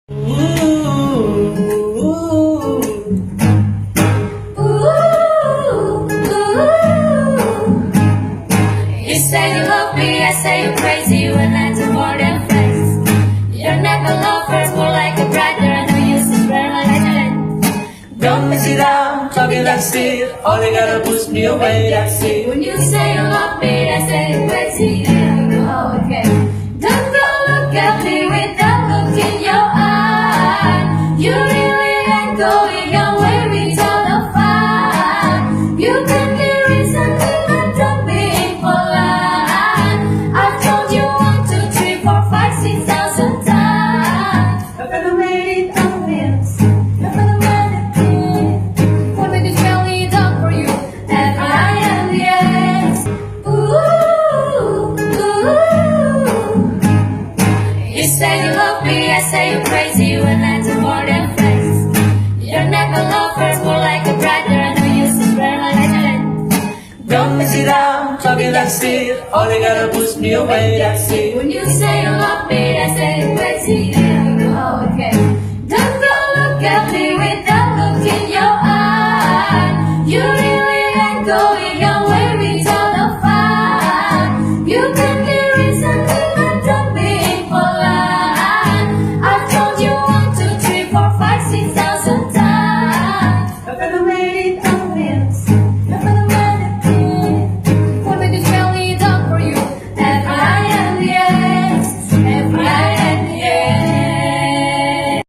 You say you love me, I say you're crazy when I do more than friends. You're never lovers, more like a brother. I know you swear like a friend. Don't mess it up, talking like Steve. All you gotta push me away, that's it. When you say you love me, I say you're crazy. Oh, okay. Don't go look at me without looking your eye. You really ain't going away without a fight. You can be reasoning but don't be impolite. I've told you 1, 2, 3, 4, 5, 6,000 times. I've never made it obvious. You're the one that did. What made this really done for you? And I am the ex. You say you love me, I say you're crazy when I do more than friends. You're never lovers, more like a brother. I know you swear like a friend. Don't mess it up, talking like Steve. All you gotta push me away, that's it. When you say you love me, I say you're crazy. Oh, okay.